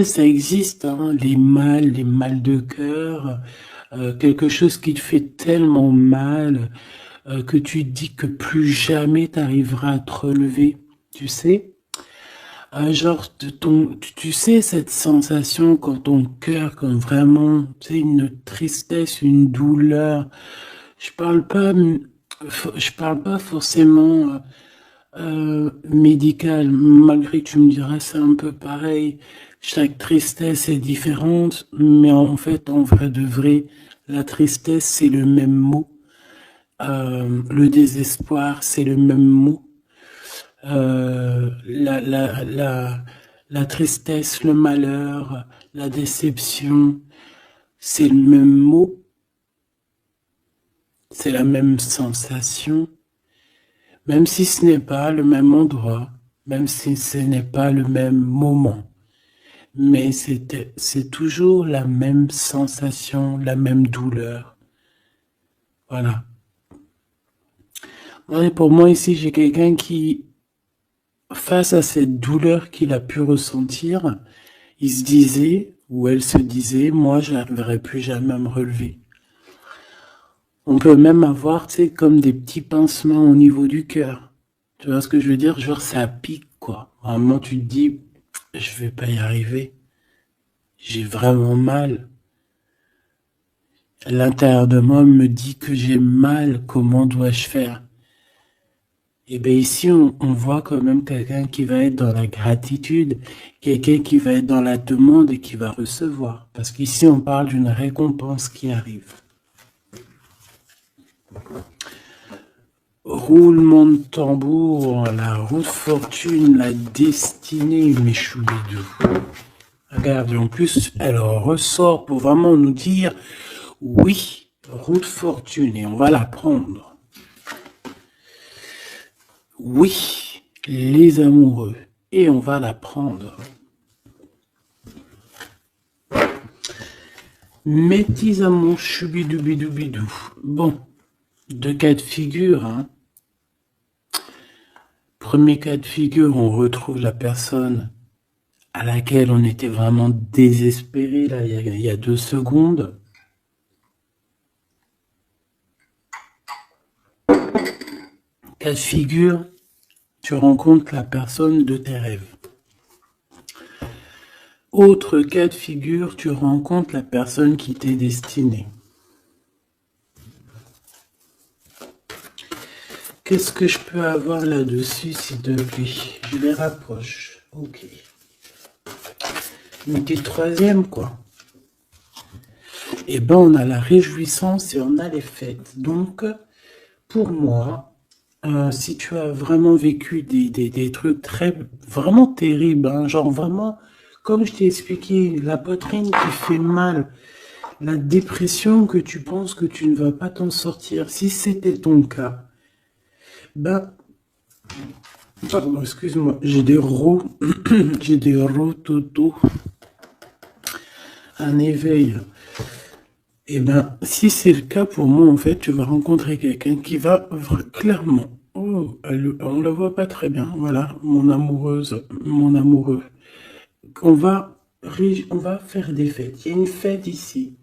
Ça existe, hein, les mal de cœur, quelque chose qui te fait tellement mal que tu te dis que plus jamais tu arriveras à te relever, tu sais? Genre, tu sais cette sensation quand ton cœur, quand vraiment, tu sais, une tristesse, une douleur. Je parle pas, je parle pas forcément médical, malgré que tu me diras c'est un peu pareil. Chaque tristesse est différente, mais en fait, en vrai de vrai, la tristesse, c'est le même mot. Le désespoir, c'est le même mot. Euh, la, la, la, la tristesse, le malheur, la déception, c'est le même mot, c'est la même sensation, même si ce n'est pas le même endroit, même si ce n'est pas le même moment. Mais c'est toujours la même sensation, la même douleur. Voilà. Ouais, pour moi ici, j'ai quelqu'un qui, face à cette douleur qu'il a pu ressentir, il se disait, ou elle se disait, moi, je n'arriverai plus jamais à me relever. On peut même avoir, tu sais, comme des petits pincements au niveau du cœur. Tu vois ce que je veux dire? Genre, ça pique, quoi. Vraiment, tu te dis, je vais pas y arriver. J'ai vraiment mal. L'intérieur de moi me dit que j'ai mal. Comment dois-je faire? Et bien ici, on voit quand même quelqu'un qui va être dans la gratitude, quelqu'un qui va être dans la demande et qui va recevoir. Parce qu'ici, on parle d'une récompense qui arrive. Roulement de tambour, la roue de fortune, la destinée, mes choubidous. Regarde, en plus, elle ressort pour vraiment nous dire, oui, roue de fortune, et on va la prendre. Oui, les amoureux, et on va la prendre. Mes petits amours, choubidoubidou. Bon, deux cas de figure, hein. Premier cas de figure, on retrouve la personne à laquelle on était vraiment désespéré, là, il y a 2 secondes. Cas de figure, tu rencontres la personne de tes rêves. Autre cas de figure, tu rencontres la personne qui t'est destinée. Qu'est-ce que je peux avoir là-dessus, s'il te plaît? Je les rapproche. Ok. Une petite troisième, quoi. Eh ben, on a la réjouissance et on a les fêtes. Donc, pour moi, si tu as vraiment vécu des trucs vraiment terribles, hein, genre vraiment, comme je t'ai expliqué, la poitrine qui fait mal, la dépression que tu penses que tu ne vas pas t'en sortir, si c'était ton cas, ben, pardon, excuse-moi, j'ai des j'ai des rototos, un éveil. Eh ben, si c'est le cas pour moi, en fait, tu vas rencontrer quelqu'un qui va clairement. Oh, on la voit pas très bien. Voilà, mon amoureuse, mon amoureux. On va faire des fêtes. Il y a une fête ici.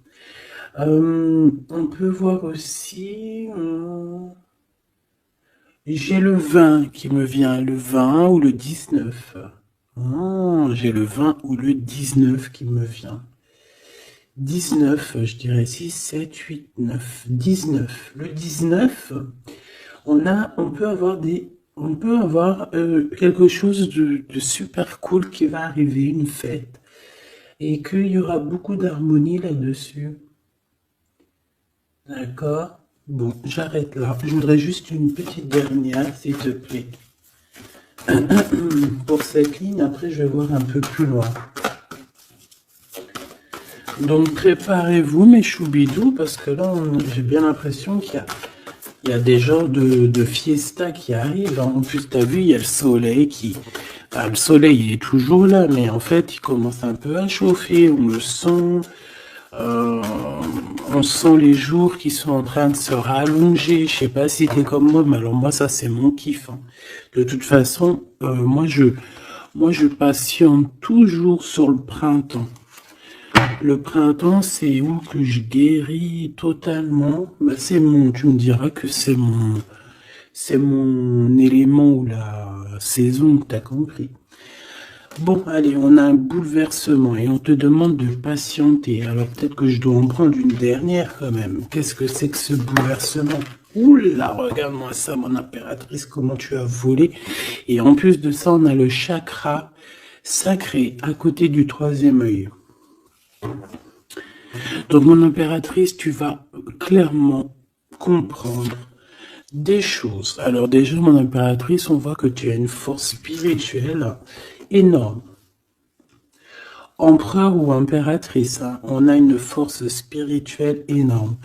On peut voir aussi. J'ai le 20 qui me vient, le 20 ou le 19. J'ai le 20 ou le 19 qui me vient. 19, je dirais 6, 7, 8, 9, 19. Le 19, on peut avoir quelque chose de super cool qui va arriver, une fête, et qu'il y aura beaucoup d'harmonie là-dessus. D'accord? Bon, j'arrête là. Je voudrais juste une petite dernière, s'il te plaît. Pour cette ligne, après, je vais voir un peu plus loin. Donc préparez-vous mes choubidous parce que là j'ai bien l'impression qu'il y a des genres de fiesta qui arrivent. En plus t'as vu il y a le soleil qui... Enfin, le soleil il est toujours là mais en fait il commence un peu à chauffer, on le sent. Euh, on sent les jours qui sont en train de se rallonger. Je sais pas si t'es comme moi, mais alors moi ça c'est mon kiff, hein. De toute façon, Moi, je patiente toujours sur le printemps. Le printemps, c'est où que je guéris totalement. Bah, tu me diras que c'est mon élément ou la saison, t'as compris. Bon, allez, on a un bouleversement et on te demande de patienter. Alors peut-être que je dois en prendre une dernière quand même. Qu'est-ce que c'est que ce bouleversement? Ouh là, regarde-moi ça, mon impératrice, comment tu as volé. Et en plus de ça, on a le chakra sacré à côté du troisième œil. Donc mon impératrice, tu vas clairement comprendre des choses. Alors déjà, mon impératrice, on voit que tu as une force spirituelle énorme. Empereur ou impératrice, hein, on a une force spirituelle énorme.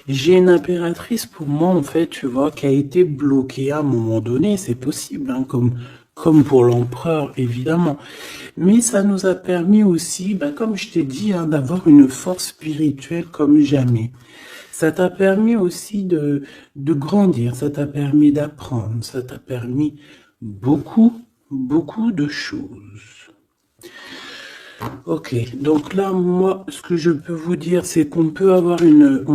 J'ai une impératrice pour moi, en fait, tu vois, qui a été bloquée à un moment donné, c'est possible, hein, comme pour l'empereur, évidemment. Mais ça nous a permis aussi, bah, comme je t'ai dit, hein, d'avoir une force spirituelle comme jamais. Ça t'a permis aussi de grandir, ça t'a permis d'apprendre, ça t'a permis beaucoup, beaucoup de choses. Ok, donc là, moi, ce que je peux vous dire, c'est qu'on peut avoir une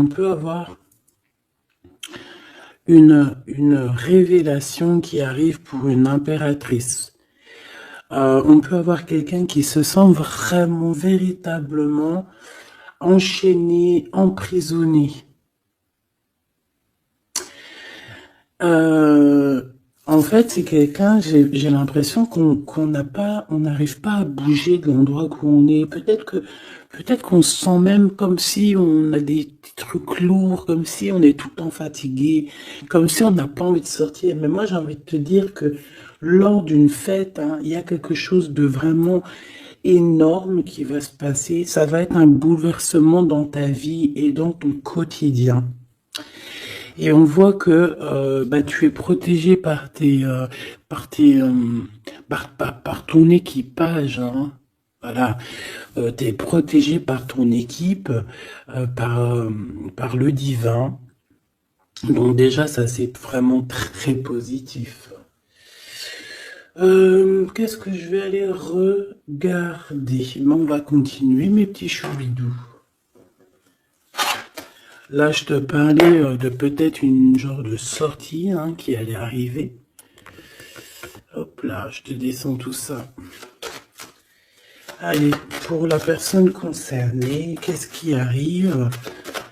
révélation qui arrive pour une impératrice. On peut avoir quelqu'un qui se sent vraiment, véritablement enchaîné, emprisonné. En fait, c'est quelqu'un, j'ai l'impression qu'on n'arrive pas à bouger de l'endroit où on est. Peut-être qu'on se sent même comme si on a des trucs lourds, comme si on est tout le temps fatigué, comme si on n'a pas envie de sortir. Mais moi, j'ai envie de te dire que lors d'une fête, hein, il y a quelque chose de vraiment énorme qui va se passer. Ça va être un bouleversement dans ta vie et dans ton quotidien. Et on voit que bah, tu es protégé par ton équipage. Hein. Voilà, tu es protégé par ton équipe, par le divin. Donc déjà, ça c'est vraiment très positif. Qu'est-ce que je vais aller regarder? Mais on va continuer, mes petits choubidous. Là, je te parlais de peut-être une genre de sortie hein, qui allait arriver. Hop là, je te descends tout ça. Allez, pour la personne concernée, qu'est-ce qui arrive?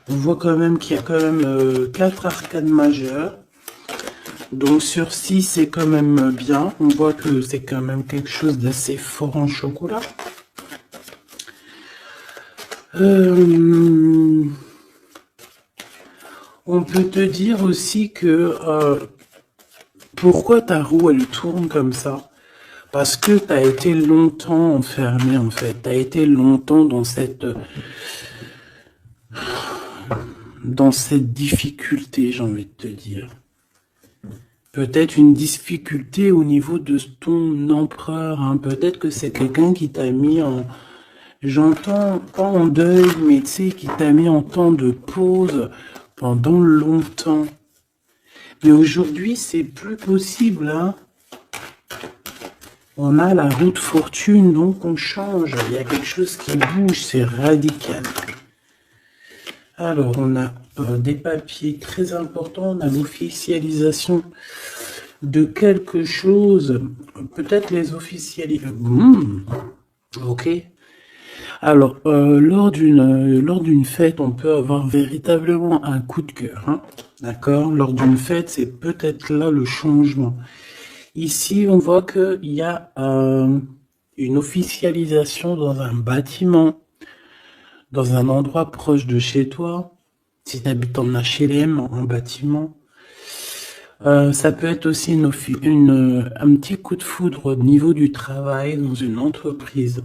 On voit quand même qu'il y a quand même 4 arcanes majeures. Donc sur 6, c'est quand même bien. On voit que c'est quand même quelque chose d'assez fort en chocolat. On peut te dire aussi que pourquoi ta roue elle tourne comme ça? Parce que tu as été longtemps enfermé en fait. Tu as été longtemps dans cette difficulté, j'ai envie de te dire. Peut-être une difficulté au niveau de ton empereur. Hein. Peut-être que c'est quelqu'un qui t'a mis en... J'entends pas en deuil, mais tu sais, qui t'a mis en temps de pause pendant longtemps. Mais aujourd'hui, c'est plus possible. Hein. On a la roue de fortune, donc on change. Il y a quelque chose qui bouge, c'est radical. Alors, on a des papiers très importants. On a l'officialisation de quelque chose. Peut-être les officialisations. Ok. Alors, lors d'une fête, on peut avoir véritablement un coup de cœur. Hein, d'accord? Lors d'une fête, c'est peut-être là le changement. Ici, on voit qu'il y a une officialisation dans un bâtiment, dans un endroit proche de chez toi. Si tu habites en HLM, en bâtiment. Ça peut être aussi un petit coup de foudre au niveau du travail dans une entreprise.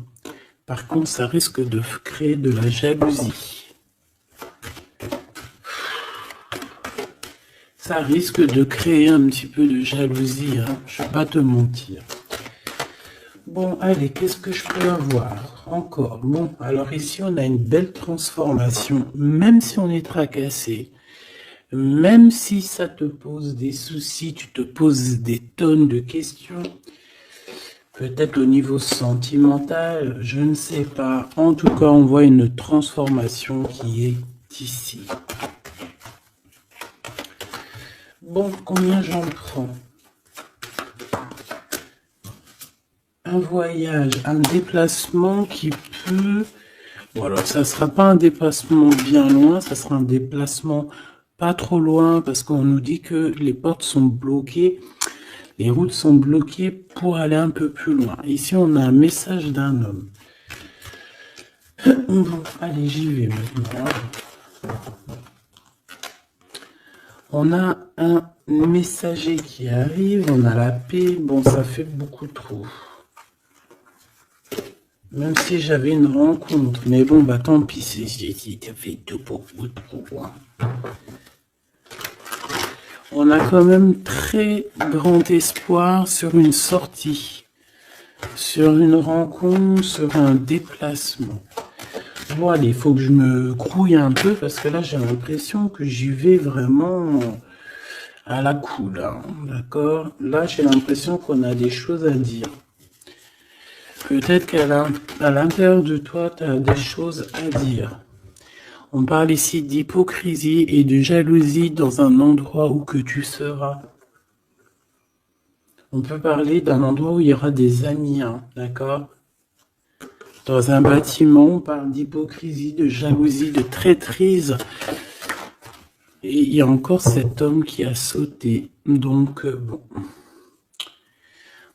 Par contre, ça risque de créer de la jalousie. Ça risque de créer un petit peu de jalousie, hein, je ne vais pas te mentir. Bon, allez, qu'est-ce que je peux avoir encore? Bon, alors ici, on a une belle transformation, même si on est tracassé, même si ça te pose des soucis, tu te poses des tonnes de questions, Peut-être au niveau sentimental, je ne sais pas. En tout cas, on voit une transformation qui est ici. Bon, combien j'en prends? Un voyage, un déplacement qui peut... Voilà, ça ne sera pas un déplacement bien loin, ça sera un déplacement pas trop loin parce qu'on nous dit que les portes sont bloquées, les routes sont bloquées pour aller un peu plus loin. Ici, on a un message d'un homme. Bon, allez, j'y vais maintenant. On a un messager qui arrive, on a la paix. Bon, ça fait beaucoup trop. Même si j'avais une rencontre. Mais bon, bah tant pis, ça fait tout beaucoup trop. On a quand même très grand espoir sur une sortie, sur une rencontre, sur un déplacement. Bon, allez, il faut que je me grouille un peu parce que là, j'ai l'impression que j'y vais vraiment à la cool, hein, d'accord? Là, j'ai l'impression qu'on a des choses à dire. Peut-être qu'à l'intérieur de toi, tu as des choses à dire. On parle ici d'hypocrisie et de jalousie dans un endroit où que tu seras. On peut parler d'un endroit où il y aura des amis, hein, d'accord? Dans un bâtiment, on parle d'hypocrisie, de jalousie, de traîtrise. Et il y a encore cet homme qui a sauté. Donc, bon.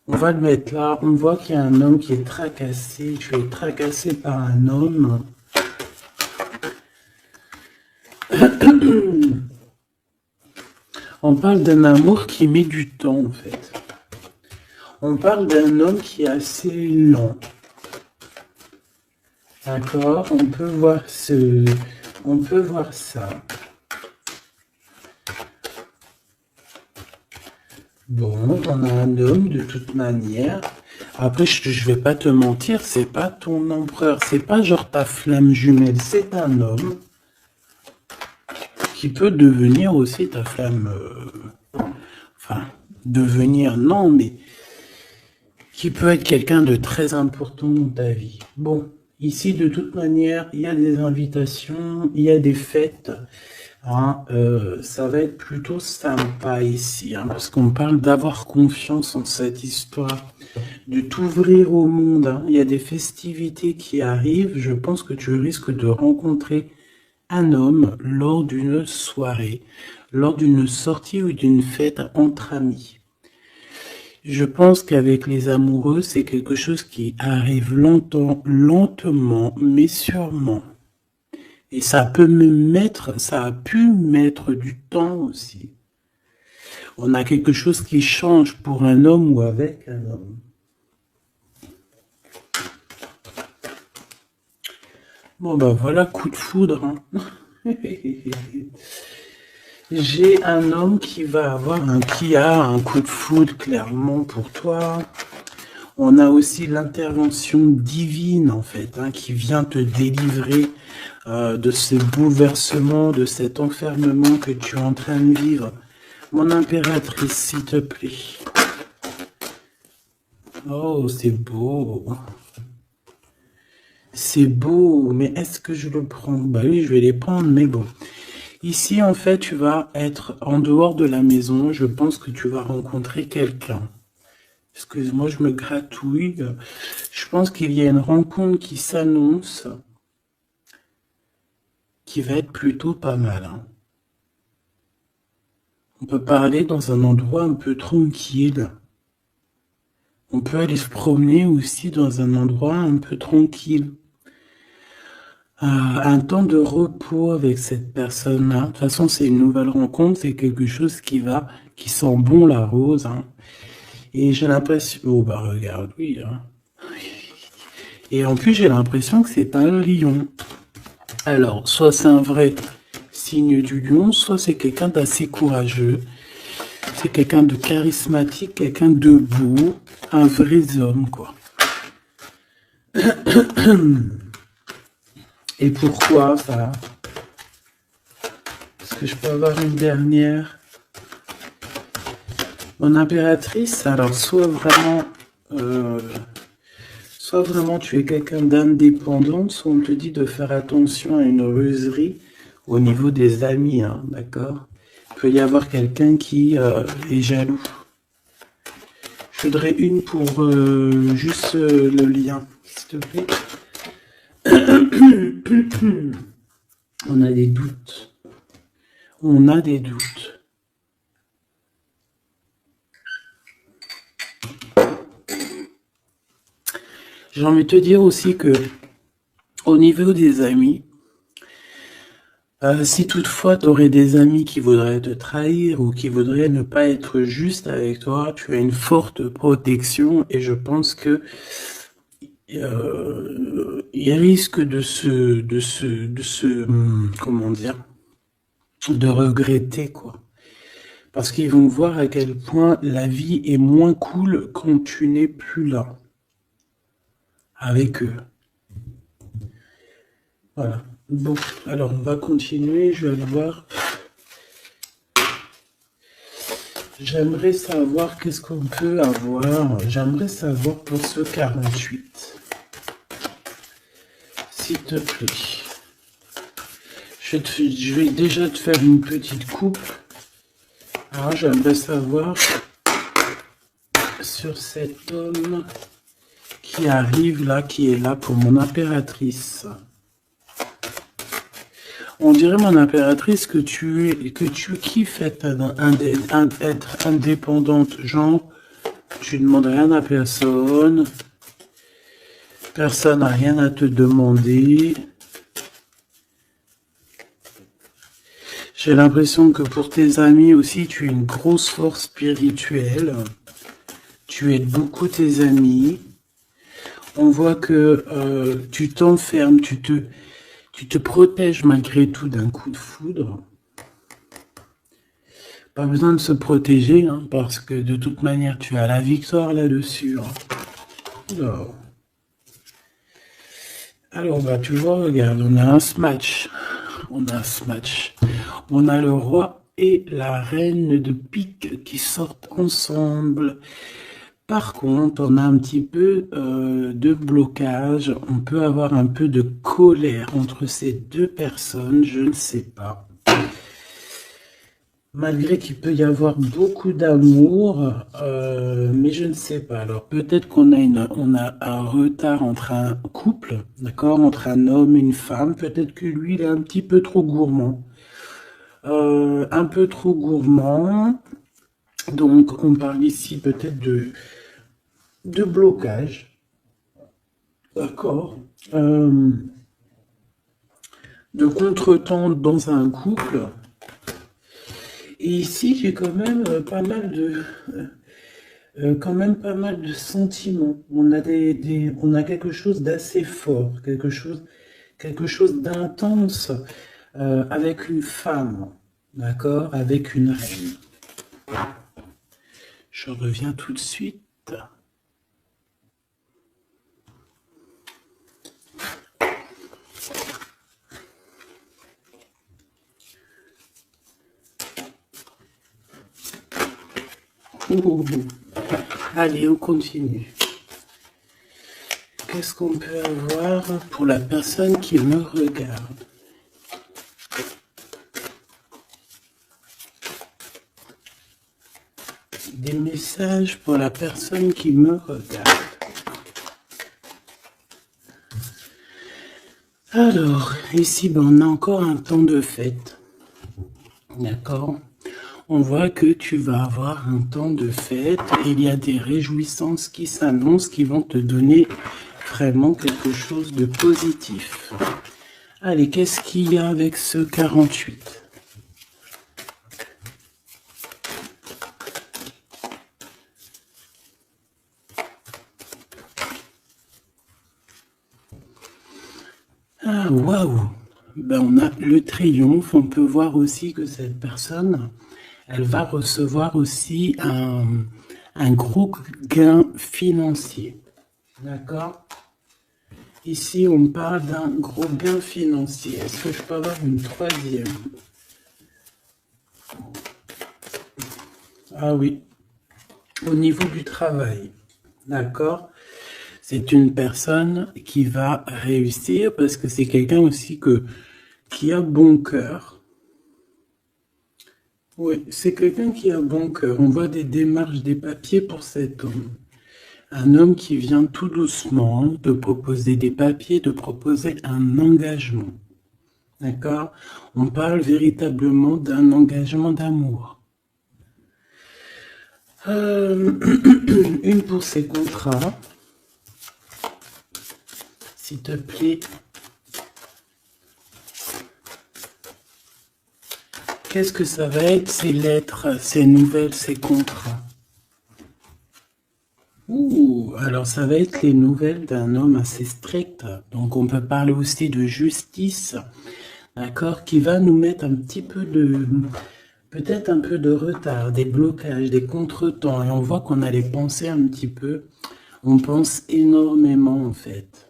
On va le mettre là. On voit qu'il y a un homme qui est tracassé. Tu es tracassé par un homme. On parle d'un amour qui met du temps, en fait. On parle d'un homme qui est assez lent. D'accord? On peut voir ça. Bon, on a un homme de toute manière. Après, je vais pas te mentir, c'est pas ton empereur, c'est pas genre ta flamme jumelle, c'est un homme qui peut devenir aussi ta flamme. Enfin, devenir, non, mais qui peut être quelqu'un de très important dans ta vie. Bon, ici, de toute manière, il y a des invitations, il y a des fêtes. Hein, ça va être plutôt sympa ici, hein, parce qu'on parle d'avoir confiance en cette histoire, de t'ouvrir au monde. Hein. Il y a des festivités qui arrivent. Je pense que tu risques de rencontrer un homme lors d'une soirée, lors d'une sortie ou d'une fête entre amis. Je pense qu'avec les amoureux, c'est quelque chose qui arrive lentement, mais sûrement. Et ça a pu mettre du temps aussi. On a quelque chose qui change pour un homme ou avec un homme. Bon ben voilà, coup de foudre. Hein. J'ai un homme qui a un coup de foudre clairement pour toi. On a aussi l'intervention divine en fait, hein, qui vient te délivrer de ce bouleversement, de cet enfermement que tu es en train de vivre. Mon impératrice, s'il te plaît. Oh, c'est beau. C'est beau, mais est-ce que je le prends? Bah oui, je vais les prendre, mais bon. Ici, en fait, tu vas être en dehors de la maison. Je pense que tu vas rencontrer quelqu'un. Excuse-moi, je me gratouille. Je pense qu'il y a une rencontre qui s'annonce, qui va être plutôt pas mal. Hein. On peut parler dans un endroit un peu tranquille. On peut aller se promener aussi dans un endroit un peu tranquille. Un temps de repos avec cette personne-là. De toute façon, c'est une nouvelle rencontre, c'est quelque chose qui sent bon la rose. Hein. Et j'ai l'impression... Oh bah regarde, oui. Hein. Et en plus, j'ai l'impression que c'est un lion. Alors, soit c'est un vrai signe du lion, soit c'est quelqu'un d'assez courageux. C'est quelqu'un de charismatique, quelqu'un de beau, un vrai homme, quoi. Et pourquoi ça? Est-ce que je peux avoir une dernière? Mon impératrice, alors soit vraiment soit vraiment tu es quelqu'un d'indépendant, soit on te dit de faire attention à une ruserie au niveau des amis, hein, d'accord? Il peut y avoir quelqu'un qui est jaloux. Je voudrais une pour juste le lien, s'il te plaît. On a des doutes. On a des doutes. J'ai envie de te dire aussi que au niveau des amis, si toutefois tu aurais des amis qui voudraient te trahir ou qui voudraient ne pas être juste avec toi, tu as une forte protection et je pense que il risque comment dire, de regretter quoi. Parce qu'ils vont voir à quel point la vie est moins cool quand tu n'es plus là avec eux. Voilà. Bon, alors on va continuer, je vais aller voir. J'aimerais savoir qu'est-ce qu'on peut avoir. J'aimerais savoir pour ce 48. S'il te plaît. Je vais déjà te faire une petite coupe. Alors j'aimerais savoir sur cet homme qui arrive là, qui est là pour mon impératrice. On dirait, mon impératrice, que tu kiffes être indépendante. Genre, tu ne demandes rien à personne. Personne n'a rien à te demander. J'ai l'impression que pour tes amis aussi, tu es une grosse force spirituelle. Tu aides beaucoup tes amis. On voit que tu t'enfermes, tu te protèges malgré tout d'un coup de foudre. Pas besoin de se protéger, hein, parce que de toute manière, tu as la victoire là-dessus. Hein. Alors, bah, tu vois, regarde, on a un smash. On a un smash. On a le roi et la reine de pique qui sortent ensemble. Par contre, on a un petit peu de blocage. On peut avoir un peu de colère entre ces deux personnes, je ne sais pas. Malgré qu'il peut y avoir beaucoup d'amour, mais je ne sais pas. Alors peut-être qu'on a un retard entre un couple, d'accord, entre un homme et une femme. Peut-être que lui, il est un petit peu trop gourmand. Un peu trop gourmand. Donc on parle ici peut-être de blocage. D'accord. De contretemps dans un couple. Et ici, j'ai quand même pas mal de sentiments. On a on a quelque chose d'assez fort, quelque chose d'intense avec une femme, d'accord, avec une reine. Je reviens tout de suite. Allez, on continue. Qu'est-ce qu'on peut avoir pour la personne qui me regarde? Des messages pour la personne qui me regarde. Alors, ici, ben, on a encore un temps de fête. D'accord? On voit que tu vas avoir un temps de fête. Il y a des réjouissances qui s'annoncent, qui vont te donner vraiment quelque chose de positif. Allez, qu'est-ce qu'il y a avec ce 48? Ah, waouh! Ben, on a le triomphe. On peut voir aussi que cette personne, elle va recevoir aussi un gros gain financier. D'accord? Ici, on parle d'un gros gain financier. Est-ce que je peux avoir une troisième? Ah oui. Au niveau du travail. D'accord? C'est une personne qui va réussir parce que c'est quelqu'un aussi qui a bon cœur. Oui, c'est quelqu'un qui a bon cœur. On voit des démarches, des papiers pour cet homme. Un homme qui vient tout doucement de proposer des papiers, de proposer un engagement. D'accord? On parle véritablement d'un engagement d'amour. Une pour ces contrats. S'il te plaît. Qu'est-ce que ça va être, ces lettres, ces nouvelles, ces contrats? Ouh, alors ça va être les nouvelles d'un homme assez strict. Donc on peut parler aussi de justice, d'accord, qui va nous mettre un petit peu de, peut-être un peu de retard, des blocages, des contretemps. Et on voit qu'on a les pensées un petit peu. On pense énormément en fait.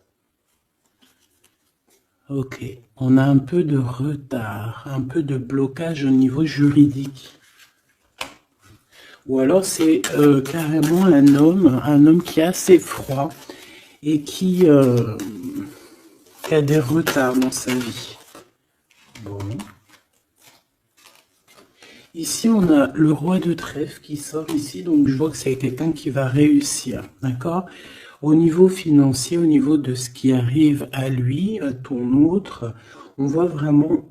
Ok, on a un peu de retard, un peu de blocage au niveau juridique. Ou alors c'est carrément un homme qui est assez froid et qui a des retards dans sa vie. Bon. Ici, on a le roi de trèfle qui sort ici, donc je vois que c'est quelqu'un qui va réussir, d'accord? Au niveau financier, au niveau de ce qui arrive à lui, à ton autre, on voit vraiment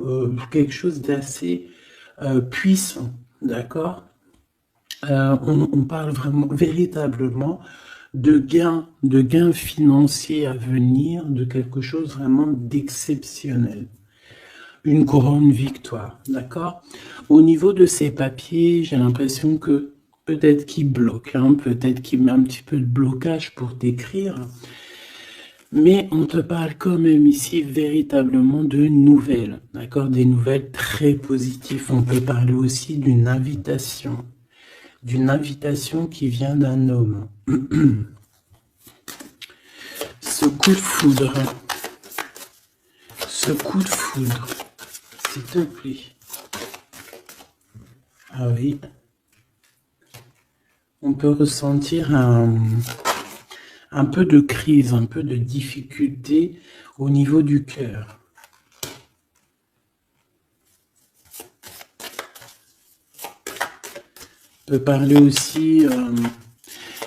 quelque chose d'assez puissant, d'accord? On parle vraiment, véritablement de gains financiers à venir, de quelque chose vraiment d'exceptionnel. Une grande victoire, d'accord? Au niveau de ces papiers, j'ai l'impression que peut-être qu'il bloque, hein, peut-être qu'il met un petit peu de blocage pour t'écrire, mais on te parle quand même ici véritablement de nouvelles, d'accord? Des nouvelles très positives. On peut parler aussi d'une invitation qui vient d'un homme. Ce coup de foudre, s'il te plaît. Ah oui. On peut ressentir un peu de crise, un peu de difficulté au niveau du cœur. On peut parler aussi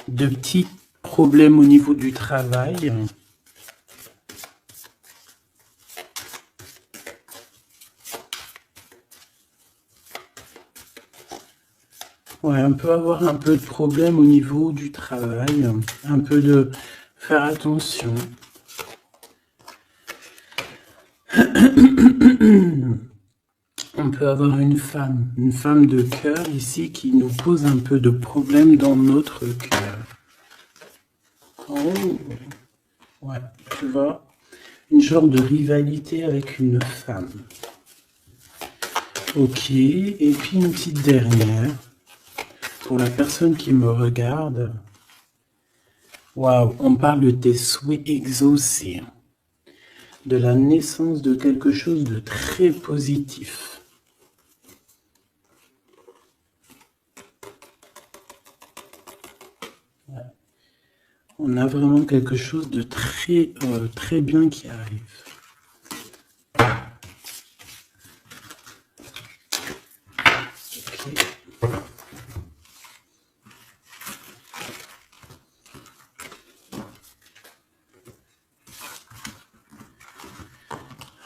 de petits problèmes au niveau du travail. Ouais, on peut avoir un peu de problème au niveau du travail, un peu de faire attention. On peut avoir une femme de cœur ici qui nous pose un peu de problème dans notre cœur. Oh, ouais, tu vois, une genre de rivalité avec une femme. Ok, et puis une petite dernière. Pour la personne qui me regarde, waouh, on parle de tes souhaits exaucés, de la naissance de quelque chose de très positif. Ouais. On a vraiment quelque chose de très bien qui arrive. Okay.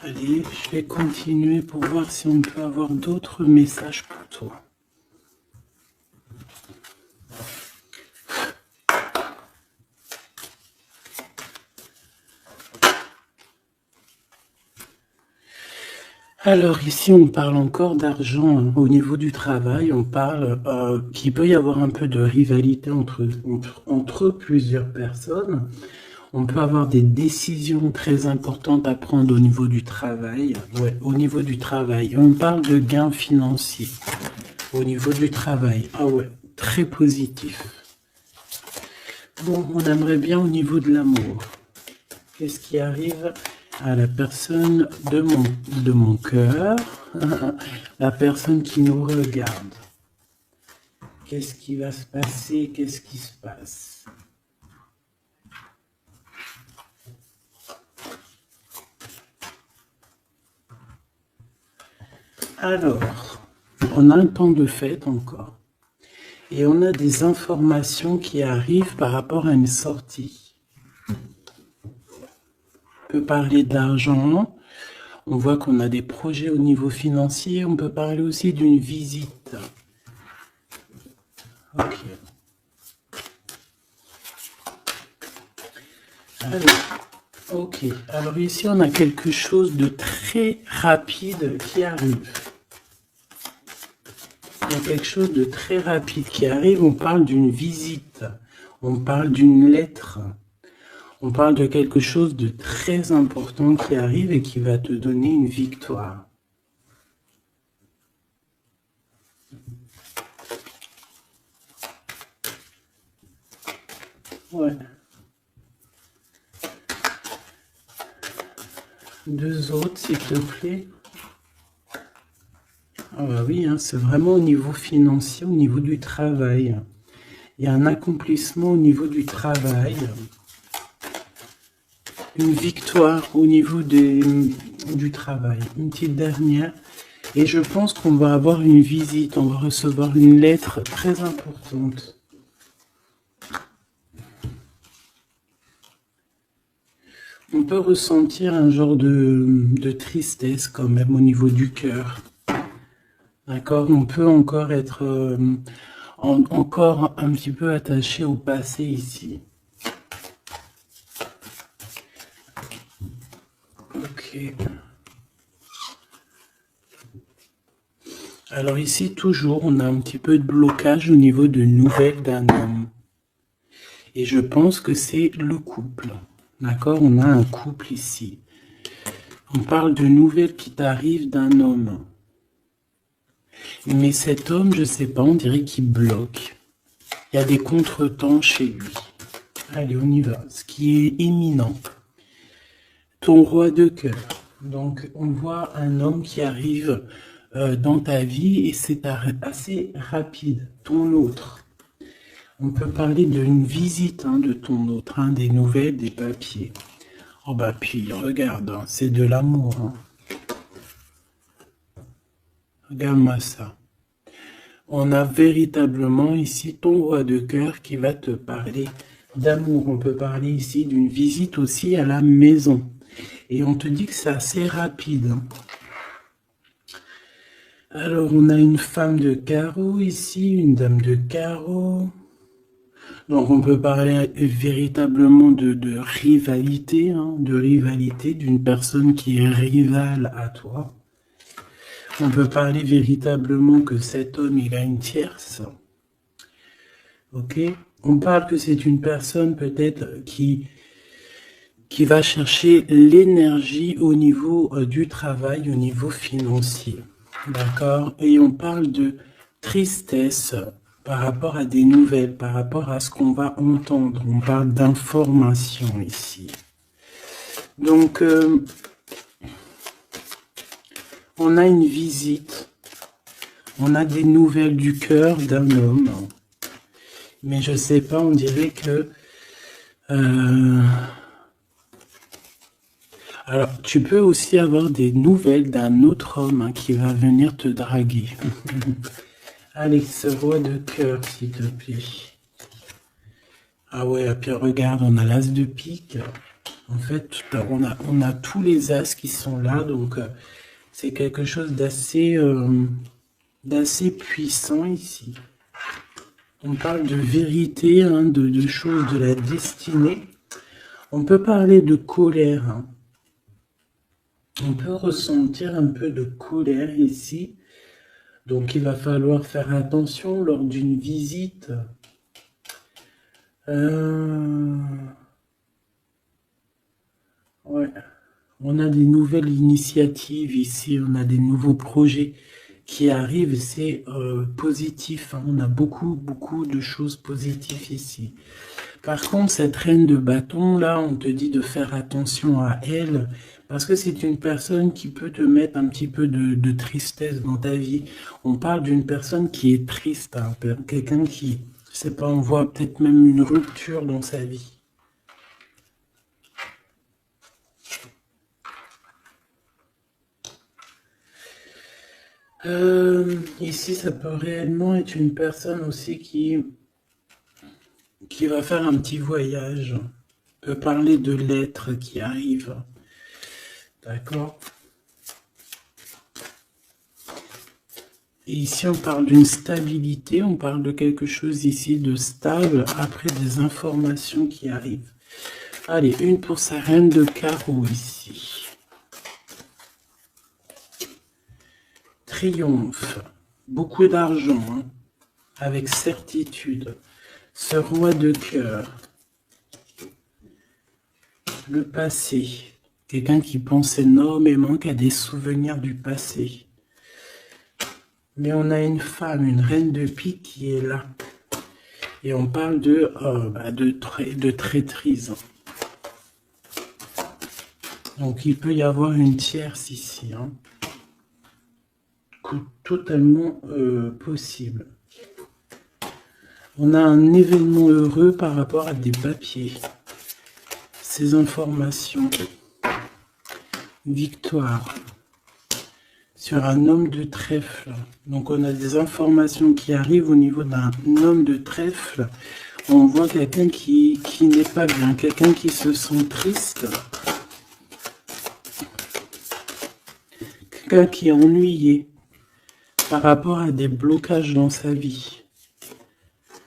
Allez, je vais continuer pour voir si on peut avoir d'autres messages pour toi. Alors ici, on parle encore d'argent, hein. Au niveau du travail, on parle qu'il peut y avoir un peu de rivalité entre plusieurs personnes. On peut avoir des décisions très importantes à prendre au niveau du travail. Ouais, au niveau du travail. On parle de gains financiers. Au niveau du travail. Ah ouais, très positif. Bon, on aimerait bien au niveau de l'amour. Qu'est-ce qui arrive à la personne de mon cœur, la personne qui nous regarde? Qu'est-ce qui va se passer? Qu'est-ce qui se passe? Alors, on a un temps de fête encore. Et on a des informations qui arrivent par rapport à une sortie. On peut parler de l'argent. On voit qu'on a des projets au niveau financier. On peut parler aussi d'une visite. Ok. Alors ici, on a quelque chose de très rapide qui arrive. Il y a quelque chose de très rapide qui arrive. On parle d'une visite. On parle d'une lettre. On parle de quelque chose de très important qui arrive et qui va te donner une victoire. Ouais. Deux autres, s'il te plaît. Ah bah oui, hein, c'est vraiment au niveau financier, au niveau du travail. Il y a un accomplissement au niveau du travail. Une victoire au niveau du travail. Une petite dernière. Et je pense qu'on va avoir une visite. On va recevoir une lettre très importante. On peut ressentir un genre de tristesse quand même au niveau du cœur. D'accord? On peut encore être encore un petit peu attaché au passé ici. Ok. Alors ici, toujours, on a un petit peu de blocage au niveau de nouvelles d'un homme. Et je pense que c'est le couple. D'accord? On a un couple ici. On parle de nouvelles qui t'arrivent d'un homme. Mais cet homme, je sais pas, on dirait qu'il bloque. Il y a des contretemps chez lui. Allez, on y va. Ce qui est imminent. Ton roi de cœur. Donc, on voit un homme qui arrive dans ta vie et c'est assez rapide. Ton autre. On peut parler d'une visite de ton autre, des nouvelles, des papiers. Oh bah puis, regarde, c'est de l'amour. Regarde-moi ça. On a véritablement ici ton roi de cœur qui va te parler d'amour. On peut parler ici d'une visite aussi à la maison. Et on te dit que c'est assez rapide. Alors, on a une femme de carreau ici, une dame de carreau. Donc, on peut parler véritablement de rivalité, d'une personne qui est rivale à toi. On peut parler véritablement que cet homme, il a une tierce. Ok? On parle que c'est une personne peut-être qui va chercher l'énergie au niveau du travail, au niveau financier. D'accord? Et on parle de tristesse par rapport à des nouvelles, par rapport à ce qu'on va entendre. On parle d'information ici. Donc, on a une visite. On a des nouvelles du cœur d'un homme. Mais je sais pas, on dirait que... Alors, tu peux aussi avoir des nouvelles d'un autre homme qui va venir te draguer. Allez, ce roi de cœur, s'il te plaît. Ah ouais, et puis regarde, on a l'as de pique. En fait, on a tous les as qui sont là, donc c'est quelque chose d'assez puissant ici. On parle de vérité, de choses de la destinée. On peut parler de colère. On peut ressentir un peu de colère ici. Donc il va falloir faire attention lors d'une visite. Ouais. On a des nouvelles initiatives ici, on a des nouveaux projets qui arrivent, c'est positif. On a beaucoup de choses positives ici. Par contre, cette reine de bâton, là, on te dit de faire attention à elle, parce que c'est une personne qui peut te mettre un petit peu de tristesse dans ta vie. On parle d'une personne qui est triste, quelqu'un qui, je sais pas, on voit peut-être même une rupture dans sa vie. Ici, ça peut réellement être une personne aussi qui va faire un petit voyage. On peut parler de lettres qui arrivent. D'accord? Et ici, on parle d'une stabilité, on parle de quelque chose ici de stable après des informations qui arrivent. Allez, une pour sa reine de carreau ici. Triomphe, beaucoup d'argent, hein, avec certitude. Ce roi de cœur, le passé, quelqu'un qui pense énormément, qui a des souvenirs du passé. Mais on a une femme, une reine de pique qui est là. Et on parle de traîtrise. Donc il peut y avoir une tierce ici, hein. Totalement possible. On a un événement heureux par rapport à des papiers. Ces informations. Victoire. Sur un homme de trèfle. Donc on a des informations qui arrivent au niveau d'un homme de trèfle. On voit quelqu'un qui n'est pas bien, quelqu'un qui se sent triste. Quelqu'un qui est ennuyé par rapport à des blocages dans sa vie.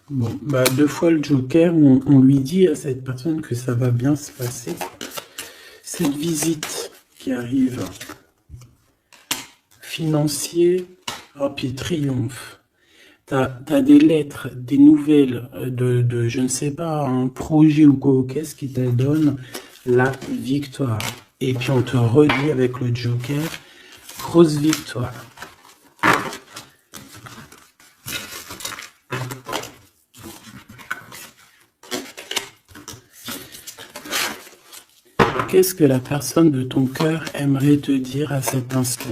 Bon, bah, deux fois le Joker, on lui dit à cette personne que ça va bien se passer. Cette visite qui arrive, financier, oh, puis triomphe. T'as des lettres, des nouvelles de je ne sais pas, un projet ou quoi, qu'est-ce qui te donne la victoire. Et puis on te redit avec le Joker, grosse victoire. Qu'est-ce que la personne de ton cœur aimerait te dire à cet instant?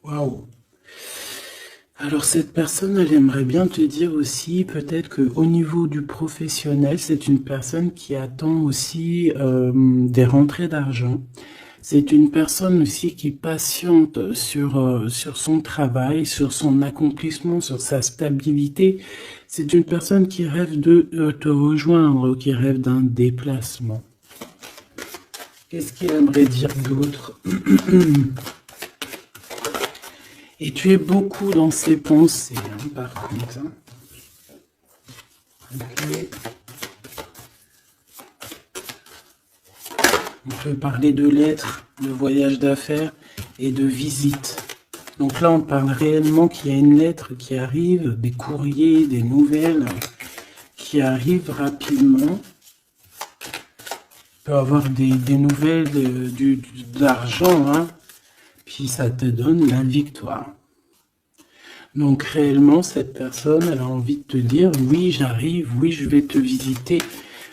Waouh! Alors cette personne, elle aimerait bien te dire aussi, peut-être qu'au niveau du professionnel, c'est une personne qui attend aussi des rentrées d'argent. C'est une personne aussi qui patiente sur son travail, sur son accomplissement, sur sa stabilité. C'est une personne qui rêve de te rejoindre, qui rêve d'un déplacement. Qu'est-ce qu'il aimerait dire d'autre? Et tu es beaucoup dans ses pensées, hein, par contre. Hein. Okay. On peut parler de lettres, de voyage d'affaires et de visites. Donc là, on parle réellement qu'il y a une lettre qui arrive, des courriers, des nouvelles qui arrivent rapidement. Tu peux avoir des nouvelles d'argent, hein, puis ça te donne la victoire. Donc réellement, cette personne, elle a envie de te dire, oui, j'arrive, oui, je vais te visiter,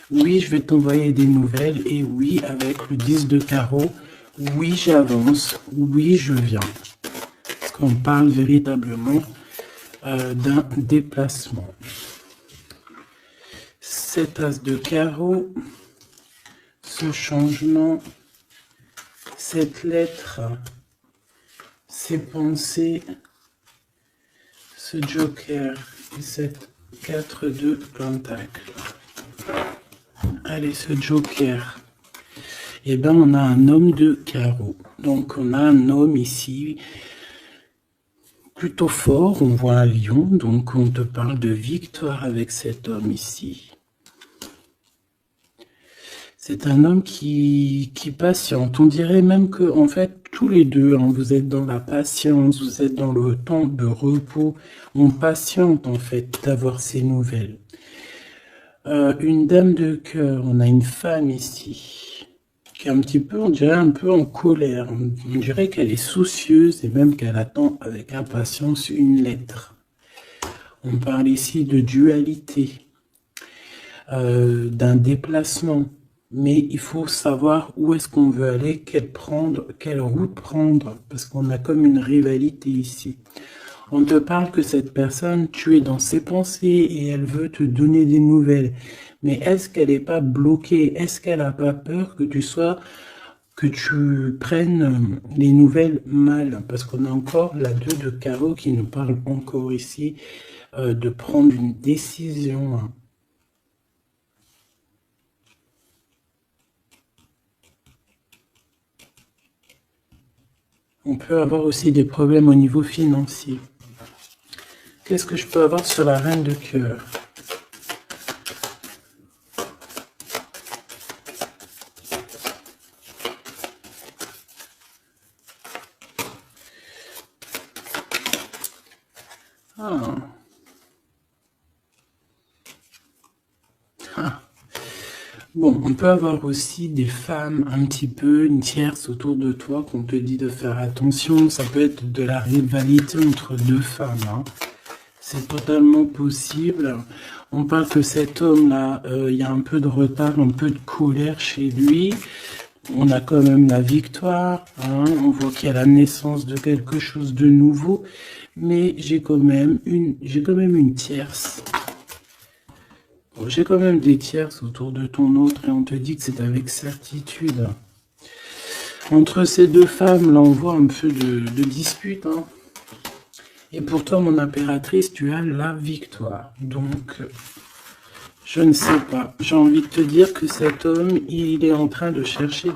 oui, je vais t'envoyer des nouvelles, et oui, avec le 10 de carreau, oui, j'avance, oui, je viens. Parce qu'on parle véritablement d'un déplacement. 7 as de carreau, ce changement, cette lettre, ces pensées, ce joker et cette 4 de pentacle. Allez, ce joker. Eh bien, on a un homme de carreau. Donc, on a un homme ici plutôt fort. On voit un lion. Donc, on te parle de victoire avec cet homme ici. C'est un homme qui patiente. On dirait même que, en fait, tous les deux, hein, vous êtes dans la patience, vous êtes dans le temps de repos. On patiente, en fait, d'avoir ces nouvelles. Une dame de cœur, on a une femme ici, qui est un petit peu, on dirait un peu en colère. On dirait qu'elle est soucieuse et même qu'elle attend avec impatience une lettre. On parle ici de dualité, d'un déplacement. Mais il faut savoir où est-ce qu'on veut aller, quelle route prendre, parce qu'on a comme une rivalité ici. On te parle que cette personne, tu es dans ses pensées et elle veut te donner des nouvelles. Mais est-ce qu'elle n'est pas bloquée? Est-ce qu'elle n'a pas peur que tu prennes les nouvelles mal? Parce qu'on a encore la 2 de carreau qui nous parle encore ici de prendre une décision. On peut avoir aussi des problèmes au niveau financier. Qu'est-ce que je peux avoir sur la reine de cœur? Bon, on peut avoir aussi des femmes un petit peu, une tierce autour de toi qu'on te dit de faire attention. Ça peut être de la rivalité entre deux femmes. Hein. C'est totalement possible. On parle que cet homme-là, il y a un peu de retard, un peu de colère chez lui. On a quand même la victoire. Hein. On voit qu'il y a la naissance de quelque chose de nouveau. Mais j'ai quand même une tierce. J'ai quand même des tierces autour de ton autre et on te dit que c'est avec certitude. Entre ces deux femmes, là, on voit un peu de dispute. Hein. Et pour toi, mon impératrice, tu as la victoire. Donc, je ne sais pas. J'ai envie de te dire que cet homme, il est en train de chercher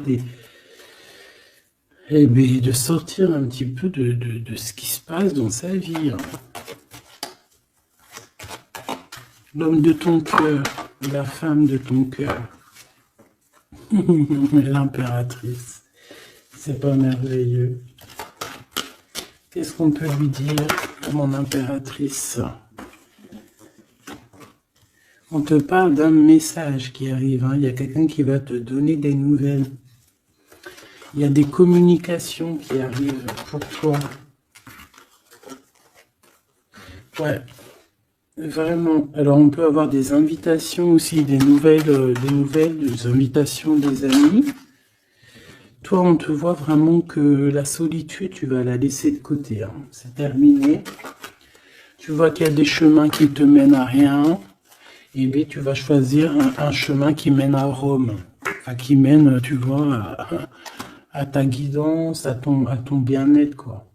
de sortir un petit peu de ce qui se passe dans sa vie. Hein. L'homme de ton cœur, la femme de ton cœur. L'impératrice. C'est pas merveilleux. Qu'est-ce qu'on peut lui dire, mon impératrice? On te parle d'un message qui arrive. Hein. Il y a quelqu'un qui va te donner des nouvelles. Il y a des communications qui arrivent pour toi. Ouais. Vraiment. Alors, on peut avoir des invitations aussi, des nouvelles, des invitations des amis. Toi, on te voit vraiment que la solitude, tu vas la laisser de côté. Hein. C'est terminé. Tu vois qu'il y a des chemins qui te mènent à rien. Et bien, tu vas choisir un chemin qui mène à Rome. Enfin, qui mène, tu vois, à ta guidance, à ton bien-être, quoi.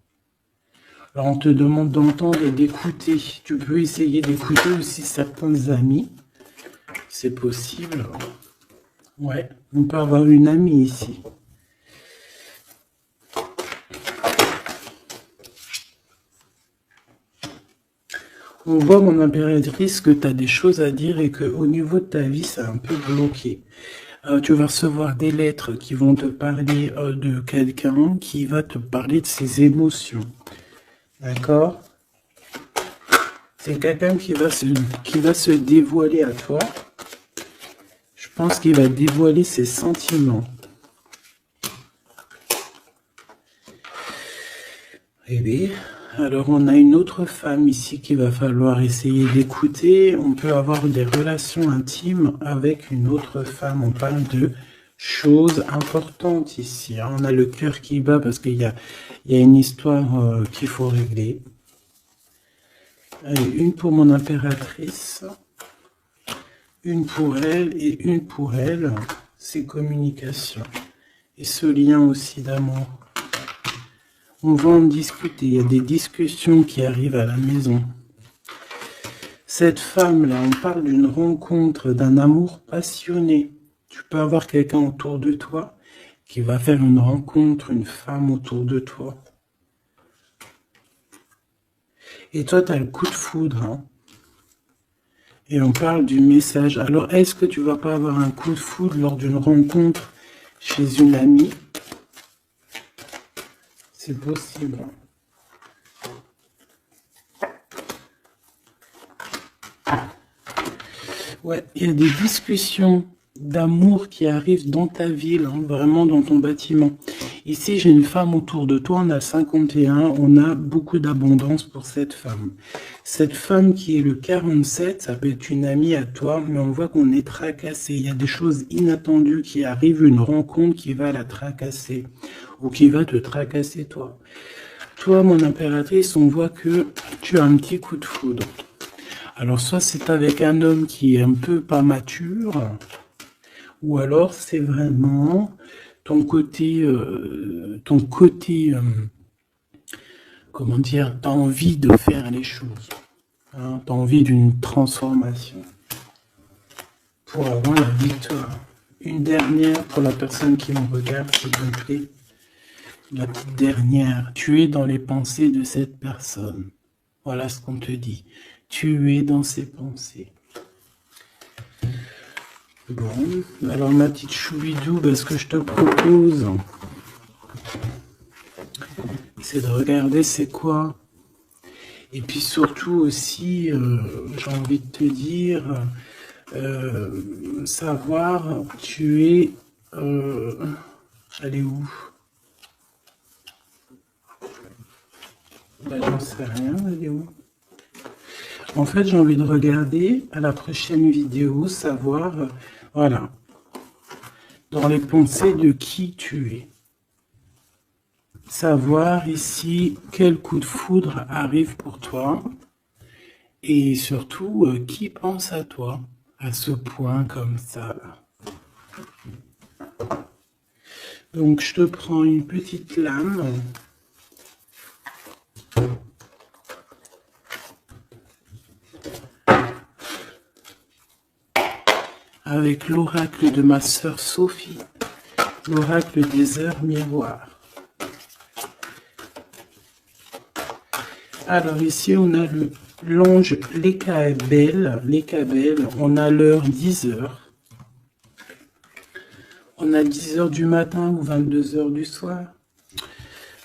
Alors, on te demande d'entendre et d'écouter. Tu peux essayer d'écouter aussi certains amis. C'est possible. Ouais, on peut avoir une amie ici. On voit, mon impératrice, que tu as des choses à dire et qu'au niveau de ta vie, c'est un peu bloqué. Tu vas recevoir des lettres qui vont te parler de quelqu'un qui va te parler de ses émotions. D'accord? C'est quelqu'un qui va se dévoiler à toi. Je pense qu'il va dévoiler ses sentiments. Eh bien, alors on a une autre femme ici qu'il va falloir essayer d'écouter. On peut avoir des relations intimes avec une autre femme. On parle de choses importantes ici. On a le cœur qui bat parce qu'il y a une histoire qu'il faut régler. Allez, une pour mon impératrice. Une pour elle et une pour elle. C'est communication. Et ce lien aussi d'amour. On va en discuter. Il y a des discussions qui arrivent à la maison. Cette femme-là, on parle d'une rencontre, d'un amour passionné. Tu peux avoir quelqu'un autour de toi qui va faire une rencontre, une femme autour de toi. Et toi, tu as le coup de foudre. Hein. Et on parle du message. Alors, est-ce que tu vas pas avoir un coup de foudre lors d'une rencontre chez une amie? C'est possible. Ouais, il y a des discussions d'amour qui arrivent dans ta ville, hein, vraiment dans ton bâtiment. Ici, j'ai une femme autour de toi, on a 51, on a beaucoup d'abondance pour cette femme. Cette femme qui est le 47, ça peut être une amie à toi, mais on voit qu'on est tracassé. Il y a des choses inattendues qui arrivent, une rencontre qui va la tracasser, ou qui va te tracasser toi. Toi, mon impératrice, on voit que tu as un petit coup de foudre. Alors, soit c'est avec un homme qui est un peu pas mature, ou alors c'est vraiment ton côté, comment dire, t'as envie de faire les choses. Hein, t'as envie d'une transformation pour avoir la victoire. Une dernière pour la personne qui me regarde, s'il vous plaît. La petite dernière. Tu es dans les pensées de cette personne. Voilà ce qu'on te dit. Tu es dans ses pensées. Bon, alors ma petite choubidou, ce que je te propose, c'est de regarder c'est quoi. Et puis surtout aussi, j'ai envie de te dire, savoir, tu es... elle est où? J'en sais rien, elle est où? En fait, j'ai envie de regarder à la prochaine vidéo, savoir, voilà, dans les pensées de qui tu es. Savoir ici quel coup de foudre arrive pour toi et surtout qui pense à toi à ce point comme ça. Là. Donc, je te prends une petite lame. Avec l'oracle de ma sœur Sophie, l'oracle des heures miroirs. Alors ici, on a l'ange Lekabel, on a l'heure 10 heures. On a 10 heures du matin ou 22 heures du soir.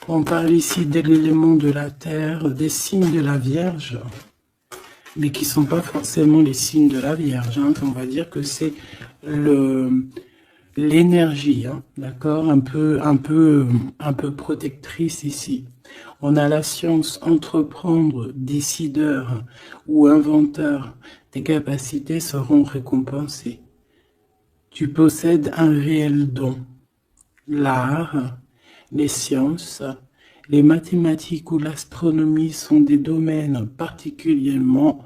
On parle ici de l'élément de la terre, des signes de la Vierge, mais qui ne sont pas forcément les signes de la Vierge. Hein. On va dire que c'est l'énergie, hein, d'accord, un peu protectrice ici. On a la science, entreprendre, décideur ou inventeur. Tes capacités seront récompensées. Tu possèdes un réel don. L'art, les sciences, les mathématiques ou l'astronomie sont des domaines particulièrement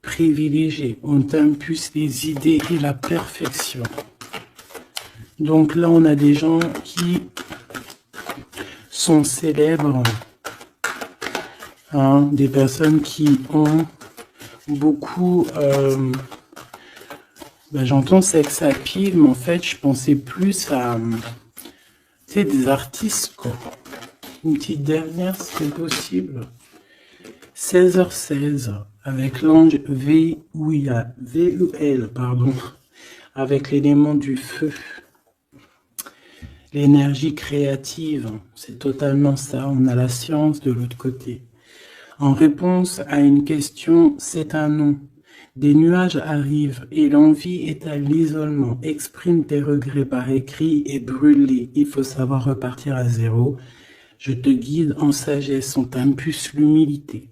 privilégiés. On t'impulse les idées et la perfection. Donc là, on a des gens qui sont célèbres, hein, des personnes qui ont beaucoup... j'entends sex appeal, mais en fait, je pensais plus à... tu sais, des artistes, quoi. Une petite dernière, si c'est possible. 16h16, avec l'ange VUL, pardon, avec l'élément du feu. L'énergie créative, c'est totalement ça. On a la science de l'autre côté. En réponse à une question, c'est un non. Des nuages arrivent et l'envie est à l'isolement. Exprime tes regrets par écrit et brûle-les. Il faut savoir repartir à zéro. Je te guide en sagesse, on t'impulse l'humilité.